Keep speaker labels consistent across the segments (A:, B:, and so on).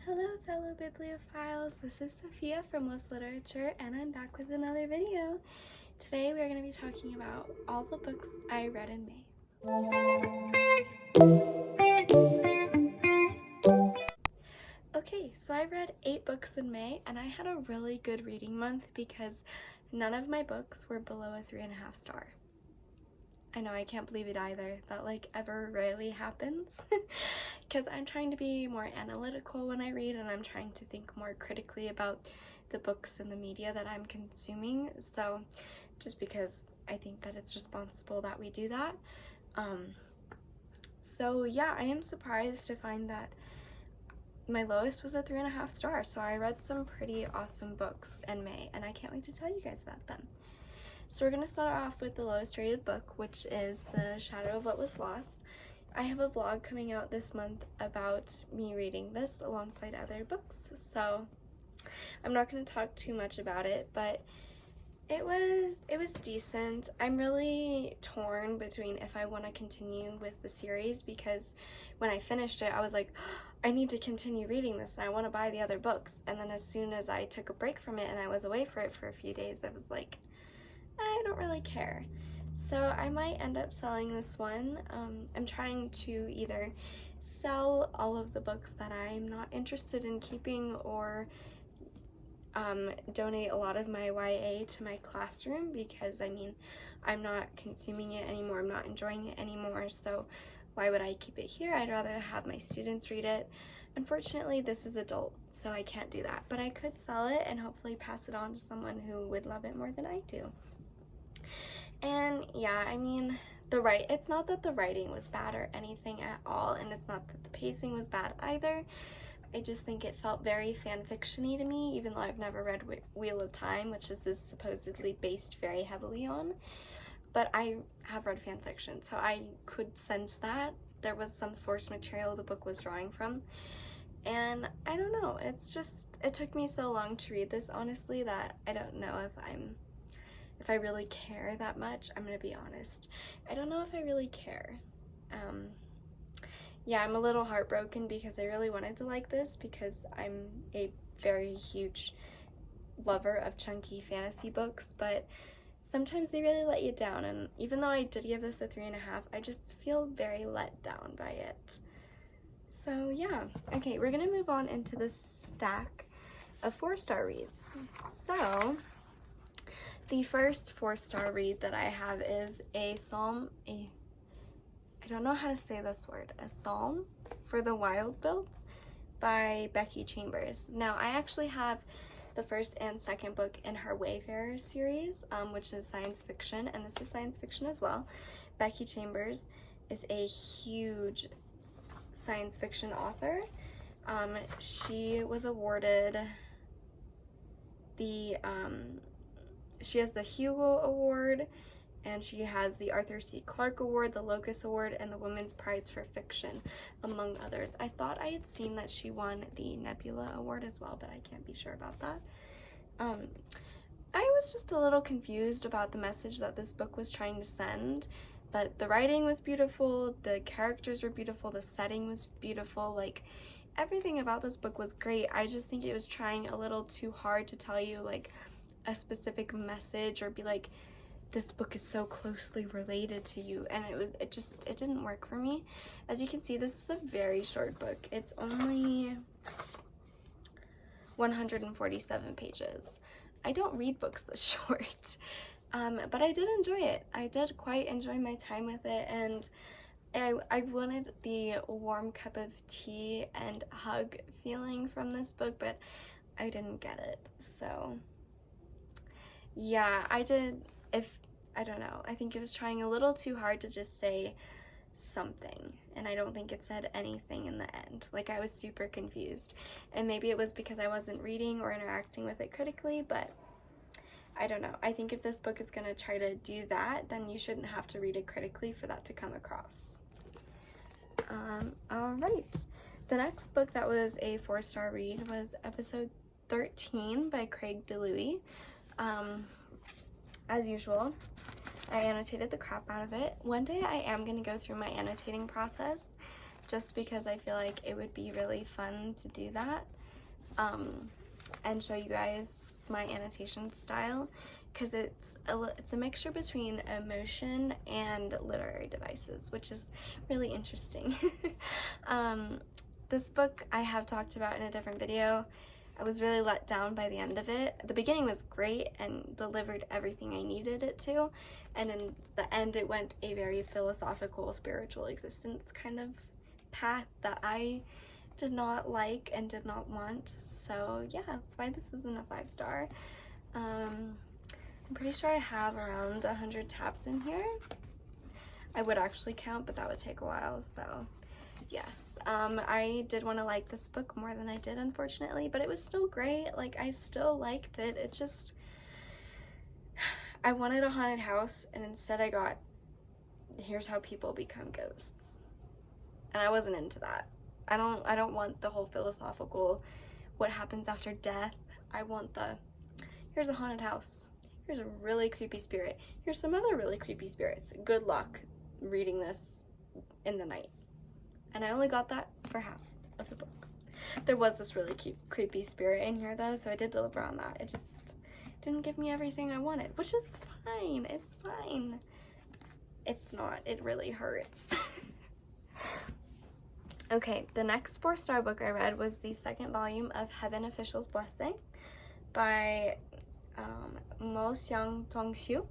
A: Hello fellow bibliophiles, this is Sophia from Loves Literature and I'm back with another video. Today we are going to be talking about all the books I read in May. Okay, so I read 8 books in May and I had a really good reading month because none of my books were below a 3.5 star. I know, I can't believe it either. That ever rarely happens because I'm trying to be more analytical when I read and I'm trying to think more critically about the books and the media that I'm consuming. So just because I think that it's responsible that we do that. So yeah, I am surprised to find that my lowest was a 3.5 stars. So I read some pretty awesome books in May and I can't wait to tell you guys about them. So we're going to start off with the lowest rated book, which is The Shadow of What Was Lost. I have a vlog coming out this month about me reading this alongside other books, so I'm not going to talk too much about it, but it was decent. I'm really torn between if I want to continue with the series, because when I finished it, I was like, I need to continue reading this and I want to buy the other books. And then as soon as I took a break from it and I was away for it for a few days, I was like, I don't really care. So I might end up selling this one. I'm trying to either sell all of the books that I'm not interested in keeping or donate a lot of my YA to my classroom, because I mean, I'm not consuming it anymore, I'm not enjoying it anymore, so why would I keep it here? I'd rather have my students read it. Unfortunately, this is adult, so I can't do that, but I could sell it and hopefully pass it on to someone who would love it more than I do. And yeah, I mean, it's not that the writing was bad or anything at all, and it's not that the pacing was bad either. I just think it felt very fan-fiction-y to me, even though I've never read Wheel of Time, which is supposedly based very heavily on. But I have read fan fiction, so I could sense that there was some source material the book was drawing from. And I don't know, it took me so long to read this, honestly, that I don't know if I really care that much. I'm gonna be honest. I don't know if I really care. Yeah, I'm a little heartbroken because I really wanted to like this, because I'm a very huge lover of chunky fantasy books, but sometimes they really let you down, and even though I did give this a 3.5, I just feel very let down by it. So yeah, okay, we're gonna move on into this stack of 4-star reads. So the first 4-star read that I have is I don't know how to say this word, A Psalm for the Wild Built by Becky Chambers. Now, I actually have the first and second book in her Wayfarer series, which is science fiction, and this is science fiction as well. Becky Chambers is a huge science fiction author. She was awarded she has the Hugo Award, and she has the Arthur C. Clarke Award, the Locus Award, and the Women's Prize for Fiction, among others. I thought I had seen that she won the Nebula Award as well, but I can't be sure about that. I was just a little confused about the message that this book was trying to send, but the writing was beautiful, the characters were beautiful, the setting was beautiful, everything about this book was great. I just think it was trying a little too hard to tell you a specific message or be like, this book is so closely related to you, and it didn't work for me. As you can see, this is a very short book. It's only 147 pages. I don't read books this short, but I did enjoy it. I did quite enjoy my time with it, and I wanted the warm cup of tea and hug feeling from this book, but I didn't get it. So yeah, I don't know, I think it was trying a little too hard to just say something, and I don't think it said anything in the end. I was super confused, and maybe it was because I wasn't reading or interacting with it critically, but I don't know. I think if this book is going to try to do that, then you shouldn't have to read it critically for that to come across. Alright, the next book that was a 4-star read was episode 13 by Craig DeLuey. As usual, I annotated the crap out of it. One day I am going to go through my annotating process just because I feel like it would be really fun to do that, and show you guys my annotation style, because it's a mixture between emotion and literary devices, which is really interesting. This book I have talked about in a different video. I was really let down by the end of it. The beginning was great and delivered everything I needed it to, and in the end it went a very philosophical, spiritual existence kind of path that I did not like and did not want. So yeah, that's why this isn't a 5-star. I'm pretty sure I have around 100 tabs in here. I would actually count, but that would take a while, so yes. I did want to like this book more than I did, unfortunately, but it was still great. Like, I still liked it. It just, I wanted a haunted house, and instead I got, here's how people become ghosts. And I wasn't into that. I don't want the whole philosophical, what happens after death. I want the, here's a haunted house. Here's a really creepy spirit. Here's some other really creepy spirits. Good luck reading this in the night. And I only got that for half of the book. There was this really creepy spirit in here though, so I did deliver on that. It just didn't give me everything I wanted, which is fine. It's fine. It's not. It really hurts. Okay, the next 4-star book I read was the 2nd volume of Heaven Official's Blessing by Mo Xiang Tongxiu.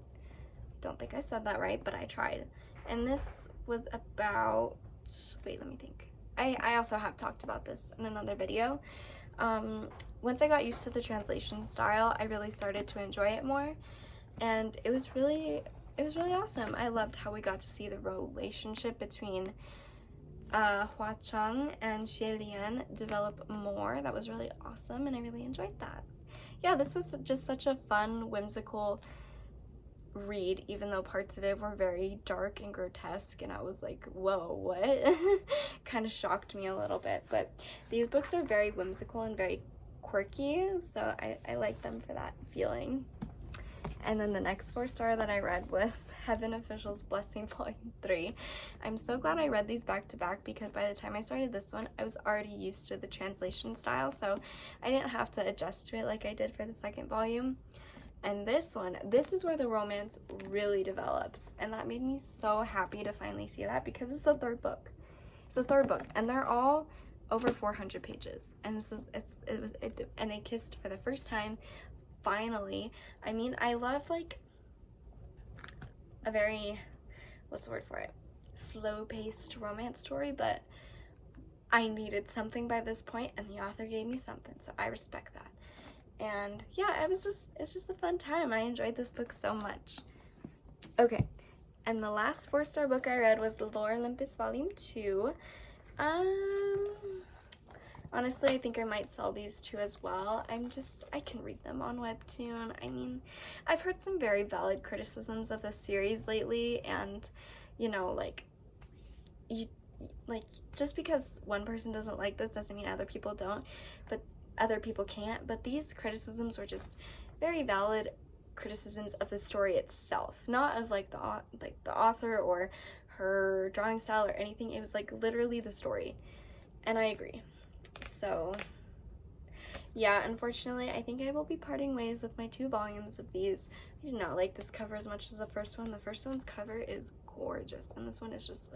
A: Don't think I said that right, but I tried. And this was about, wait, let me think. I also have talked about this in another video. Once I got used to the translation style, I really started to enjoy it more, and it was really awesome. I loved how we got to see the relationship between Hua Cheng and Xie Lian develop more. That was really awesome, and I really enjoyed that. Yeah, this was just such a fun, whimsical read, even though parts of it were very dark and grotesque, and I was like, whoa, what? Kind of shocked me a little bit, but these books are very whimsical and very quirky, so I like them for that feeling. And then the next 4-star that I read was Heaven Official's Blessing Volume 3. I'm so glad I read these back to back, because by the time I started this one, I was already used to the translation style, so I didn't have to adjust to it like I did for the 2nd volume. And this one, this is where the romance really develops, and that made me so happy to finally see that, because it's the 3rd book. It's the 3rd book, and they're all over 400 pages, and this is and they kissed for the first time. Finally. I mean, I love like a very, what's the word for it, slow-paced romance story, but I needed something by this point, and the author gave me something, so I respect that. And yeah, it's just a fun time. I enjoyed this book so much. Okay, and the last 4-star book I read was Lore Olympus Volume 2. Honestly, I think I might sell these 2 as well. I can read them on Webtoon. I mean, I've heard some very valid criticisms of this series lately, and, you know, just because one person doesn't like this doesn't mean other people don't, but other people can't. But these criticisms were just very valid criticisms of the story itself, not of like the author or her drawing style or anything. It was like literally the story, and I agree. So yeah, unfortunately, I think I will be parting ways with my 2 volumes of these. I did not like this cover as much as the first one. The first one's cover is gorgeous, and this one is just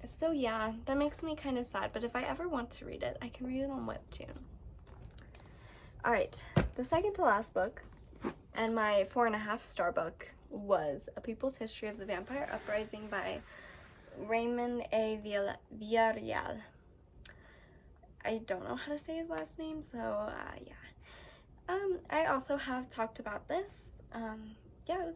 A: so yeah, that makes me kind of sad, but if I ever want to read it, I can read it on Webtoon. Alright, the second to last book, and my 4.5-star book, was A People's History of the Vampire Uprising by Raymond A. Villarreal. I don't know how to say his last name, so yeah. I also have talked about this. Yeah,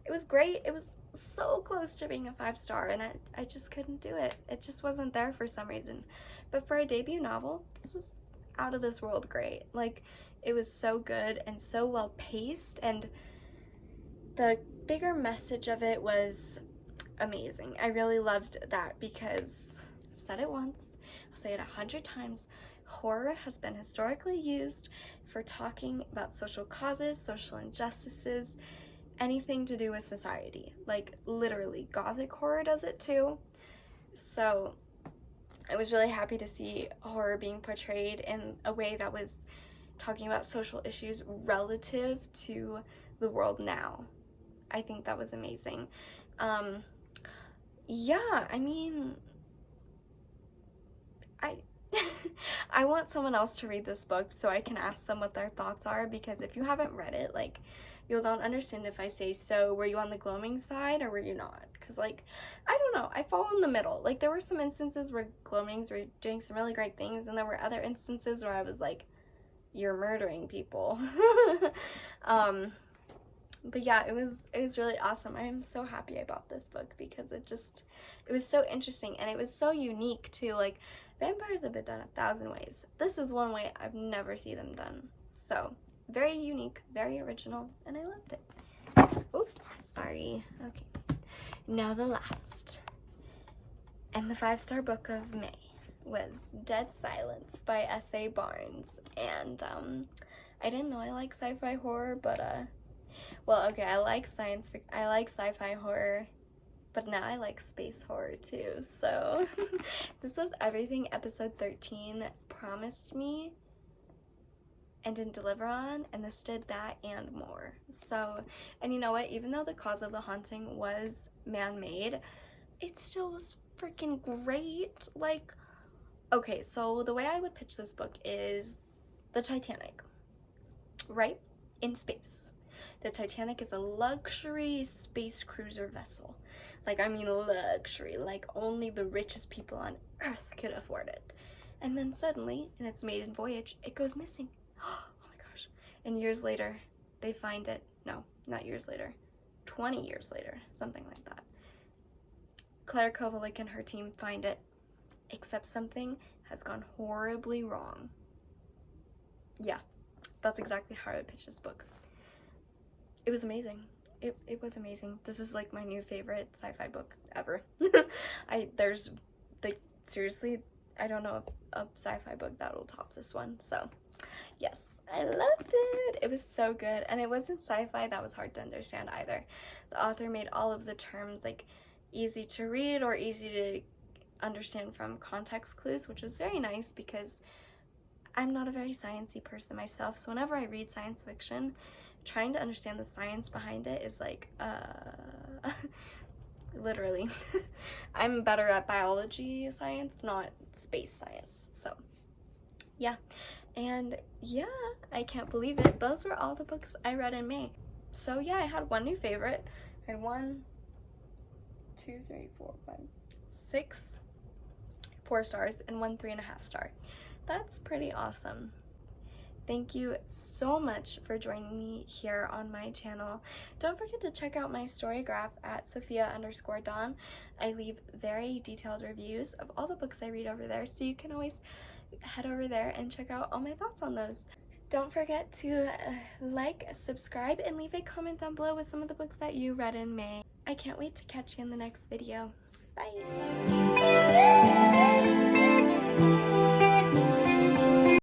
A: it was great. It was so close to being a 5-star, and I just couldn't do it. It just wasn't there for some reason. But for a debut novel, this was out of this world great. Like, it was so good and so well paced, and the bigger message of it was amazing. I really loved that, because I've said it once, I'll say it 100 times, horror has been historically used for talking about social causes, social injustices, anything to do with society. Like, literally, gothic horror does it too. So I was really happy to see horror being portrayed in a way that was talking about social issues relative to the world now. I think that was amazing. Yeah, I mean, I I want someone else to read this book so I can ask them what their thoughts are, because if you haven't read it, like, you don't understand if I say, so were you on the gloaming side or were you not? Because, like, I don't know, I fall in the middle. Like, there were some instances where gloamings were doing some really great things, and there were other instances where I was like, you're murdering people. But yeah, it was really awesome. I am so happy I bought this book because it was so interesting, and it was so unique too. Like, vampires have been done 1,000 ways. This is one way I've never seen them done. So, very unique, very original, and I loved it. Oops, sorry. Okay. Now the last. And the 5-star book of May was Dead Silence by S.A. Barnes. And I didn't know I like sci-fi horror, but well, okay, I like sci-fi horror, but now I like space horror too. So this was everything episode 13 promised me and didn't deliver on, and this did that and more. So, and you know what, even though the cause of the haunting was man-made, it still was freaking great. Like, okay, so the way I would pitch this book is the Titanic, right? In space. The Titanic is a luxury space cruiser vessel. Like, I mean luxury, like only the richest people on Earth could afford it. And then suddenly, in its maiden voyage, it goes missing. Oh my gosh. And years later, they find it. No, not years later. 20 years later, something like that. Claire Kovalik and her team find it, except something has gone horribly wrong. Yeah, that's exactly how I would pitch this book. It was amazing. It was amazing. This is like my new favorite sci-fi book ever. There's like, seriously, I don't know a sci-fi book that will top this one. So yes, I loved it. It was so good. And it wasn't sci-fi that was hard to understand either. The author made all of the terms like easy to read or easy to understand from context clues, which was very nice because I'm not a very sciencey person myself. So whenever I read science fiction, trying to understand the science behind it is like, literally. I'm better at biology science, not space science. So yeah, and yeah, I can't believe it. Those were all the books I read in May. So yeah, I had one new favorite. I had 1, 2, 3, 4, 5, 6 4 stars and 1 3.5 star. That's pretty awesome. Thank you so much for joining me here on my channel. Don't forget to check out my Storygraph at Sophia_Dawn. I leave very detailed reviews of all the books I read over there, so you can always head over there and check out all my thoughts on those. Don't forget to like, subscribe, and leave a comment down below with some of the books that you read in May. I can't wait to catch you in the next video. Bye!